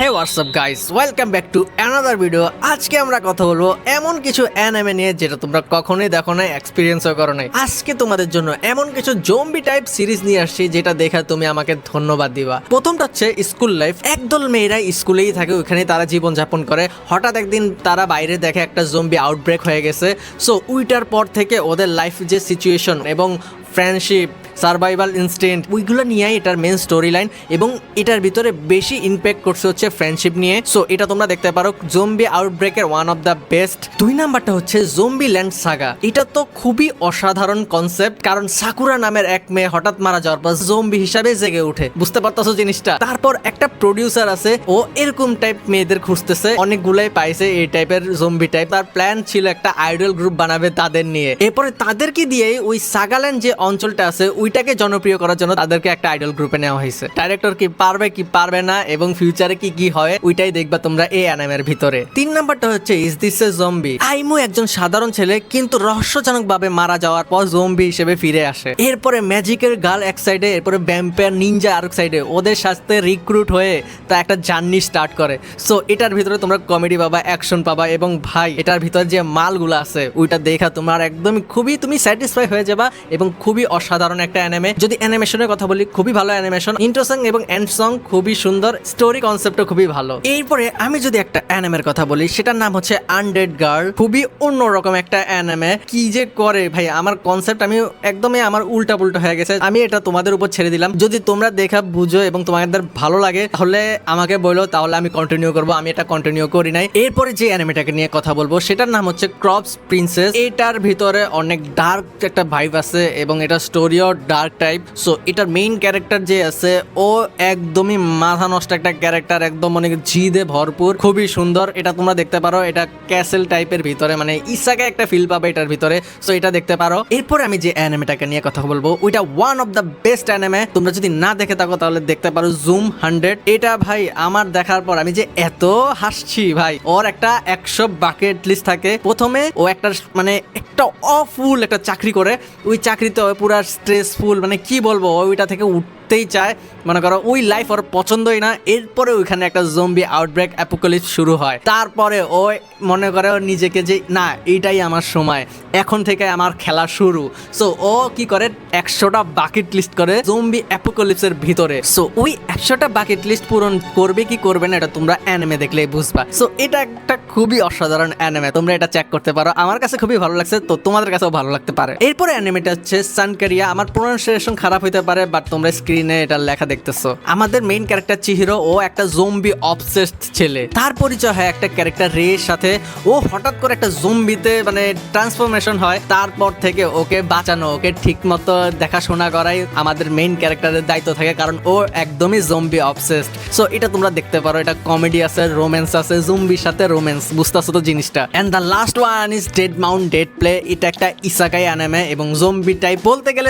Hey what's up guys, welcome back to another video. আজকে আমরা কথা বলবো এমন কিছু অ্যানিমে নিয়ে যেটা তোমরা কখনোই দেখো নাই, এক্সপিরিয়েন্সও করো নাই। আজকে তোমাদের জন্য এমন কিছু জম্বি টাইপ সিরিজ নিয়ে আসছি যেটা দেখে তুমি আমাকে ধন্যবাদ দিবা। প্রথমটা হচ্ছে স্কুল লাইফ। একদল মেয়েরা স্কুলেই থাকে, ওইখানেই তারা জীবন যাপন করে। হঠাৎ একদিন তারা বাইরে দেখে একটা জম্বি আউটব্রেক হয়ে গেছে। সো ওইটার পর থেকে ওদের লাইফ যে সিচুয়েশন এবং ফ্রেন্ডশিপ, সার্ভাইভাল ইনস্টিংক্ট, ওইগুলো নিয়েই এটার মেন স্টোরি লাইন এবং এটার ভিতরে বেশি ইম্প্যাক্ট করছে হচ্ছে ফ্রেন্ডশিপ নিয়ে। সো এটা তোমরা দেখতে পারো জম্বি আউটব্রেকের ওয়ান অফ দ্য বেস্ট। 2 নাম্বারটা হচ্ছে জম্বি ল্যান্ড সাগা। এটা তো খুবই অসাধারণ কনসেপ্ট, কারণ সাকুরা নামের এক মেয়ে হঠাৎ মারা যাওয়ার পর জম্বি হিসাবে জেগে উঠে। বুঝতে পারতেছো জিনিসটা? তারপর একটা প্রডিউসার আছে, ও এরকম টাইপ মেয়েদের খুঁজতেছে, অনেকগুলাই পাইছে এই টাইপের জম্বি টাইপ। তার প্ল্যান ছিল একটা আইডল গ্রুপ বানাবে তাদের নিয়ে। এরপরে তাদেরকে দিয়ে ওই সাগাল্যান্ড যে অঞ্চলটা আছে ওইটাকে জনপ্রিয় করার জন্য তাদেরকে একটা আইডল গ্রুপে নেওয়া হয়েছে। ডাইরেক্টর কি পারবে কি পারবে না এবং ফিউচারে কি কি হয় ওইটাই দেখবা তোমরা এই অ্যানিমের ভিতরে। 3 নাম্বারটা হচ্ছে ইজ দিস এ জম্বি। আইমু একজন সাধারণ ছেলে, কিন্তু রহস্যজনক ভাবে মারা যাওয়ার পর জম্বি হিসেবে ফিরে আসে। এরপরে ম্যাজিকের গার্ল এক সাইডে, এরপরে ভ্যাম্পায়ার নিনজা আরেক সাইডে, ওদের সাথে রিক্রুট হয়ে তা একটা জার্নি স্টার্ট করে। সো এটার ভিতরে তোমরা কমেডি পাবা, অ্যাকশন পাবা এবং ভাই এটার ভিতরে যে মালগুলো আছে ওইটা দেখা তোমার একদমই তুমি স্যাটিসফাই হয়ে যাবা এবং খুবই অসাধারণ একটা অ্যানিমে। যদি অ্যানিমেশনের কথা বলি, খুবই ভালো অ্যানিমেশন, ইন্ট্রো সং এবং এন্ড সং খুবই সুন্দর, স্টোরি কনসেপ্টও খুবই ভালো। এরপরে আমি যদি একটা অ্যানিমের কথা বলি, সেটার নাম হচ্ছে আনডেড গার্ল। খুবই অন্যরকম একটা অ্যানিমে। কি যে করে ভাই, আমার কনসেপ্ট আমি একদমই আমার উল্টা পুল্টা হয়ে গেছে। আমি এটা তোমাদের উপর ছেড়ে দিলাম। যদি তোমরা দেখা বুঝো এবং তোমাদের ভালো লাগে তাহলে আমাকে বলো, তাহলে আমি কন্টিনিউ করবো। আমি এটা কন্টিনিউ করি নাই। এরপরে যে অ্যানিমেটাকে নিয়ে কথা বলবো সেটার নাম হচ্ছে ক্রপস প্রিন্সেস। এটার ভিতরে অনেক ডার্ক একটা ভাইব আছে এবং এটা স্টোরিও ডার্ক টাইপ। সো এটার মেইন ক্যারেক্টার যে আছে ও একদমই মাথা নষ্ট একটা ক্যারেক্টার, একদম অনেক জিদে ভরপুর, খুবই সুন্দর। এটা তোমরা দেখতে পারো। এটা ক্যাসেল টাইপের ভিতরে, মানে ইসাকে একটা ফিল পাবে এটার ভিতরে। সো এটা দেখতে পারো। এরপরে আমি যে অ্যানিমেটাকে নিয়ে কথা বলবো ওইটা one of the best anime. তোমরা যদি না দেখে থাকো তাহলে দেখতে পারো জুম 100। এটা ভাই আমার দেখার পর আমি যে এত হাসছি ভাই। ওর একটা 100 বাকেট লিস্ট থাকে। প্রথমে ও একটা মানে একটা অফুল একটা চাকরি করে, ওই চাকরিতে পুরা স্ট্রেসফুল, মানে কি বলবো, ওইটা থেকে উঠতেই চায়। মনে করো ওই লাইফ ওর পছন্দই না। এরপরে ওইখানে একটা জম্বি আউটব্রেক অ্যাপোকালিপস শুরু হয়। তারপরে ও মনে করে নিজেকে যে না, এইটাই আমার সময়, এখন থেকে আমার খেলা শুরু। সো ও কি করে 100টা বাকেট লিস্ট করে জম্বি অ্যাপোকালিপসের ভিতরে। সো ওই 100টা বাকেট লিস্ট পূরণ করবে কি করবে না এটা তোমরা অ্যানিমে দেখলেই বুঝবা। সো এটা একটা খুবই অসাধারণ অ্যানিমে, তোমরা এটা চেক করতে পারো। আমার কাছে খুবই ভালো লাগছে, তো তোমাদের কাছেও ভালো লাগতে পারে। এরপরে অ্যানিমেটা হচ্ছে সানকারিয়া। আমার প্রোনাউন্সিয়েশন খারাপ হইতে পারে, বাট তোমরা স্ক্রিনে এটা লেখা দেখতেছো। আমাদের মেইন ক্যারেক্টার চিহিরো, ও একটা জম্বি অবসেসড ছেলে। তার পরিচয় হয় একটা ক্যারেক্টার রের সাথে। ও হঠাৎ করে একটা জম্বিতে মানে ট্রান্সফরমেশন হয়। তারপর থেকে ওকে বাঁচানো, ওকে ঠিক মতো দেখাশোনা করাই আমাদের মেইন ক্যারেক্টারের দায়িত্ব থাকে, কারণ ও একদমই জম্বি অবসেসড। সো এটা তোমরা দেখতে পারো। এটা কমেডি আছে, রোম্যান্স আছে, জম্বির সাথে রোম্যান্স, বুঝতেছো তো জিনিসটা। And the last one is Dead Mount Death Play. এটা একটা ইসাকাই অ্যানিমে এবং জম্বি টাইপ বলতে গেলে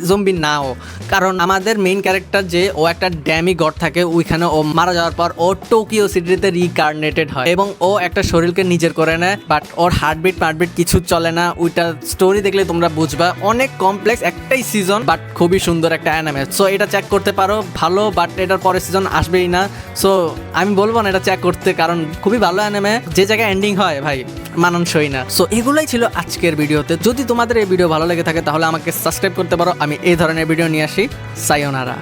জম্বি নাও, কারণ আমাদের মেইন ক্যারেক্টার যে ও একটা ড্যামি গড থাকে, ওইখানে ও মারা যাওয়ার পর ও টোকিও সিটিতে রিকার্নেটেড হয় এবং ও একটা শরীরকে নিজের করে নেয়, বাট ওর হার্টবিট কিছু চলে না। ওইটা স্টোরি দেখলে তোমরা বুঝবা। অনেক কমপ্লেক্স, একটাই সিজন, বাট খুবই সুন্দর একটা অ্যানিমে। সো এটা চেক করতে পারো, ভালো, বাট এটার পরের সিজন আসবেই না। সো আমি বলবো না এটা চেক করতে, কারণ খুবই ভালো অ্যানিমে। যে জায়গায় এন্ডিং হয় ভাই মানানসই না। সো এগুলাই ছিল আজকের ভিডিওতে। যদি তোমাদের এই ভিডিও ভালো লেগে থাকে তাহলে আমাকে সাবস্ক্রাইব করতে পারো। আমি এই ধরনের ভিডিও নিয়ে আসি। সায়োনারা।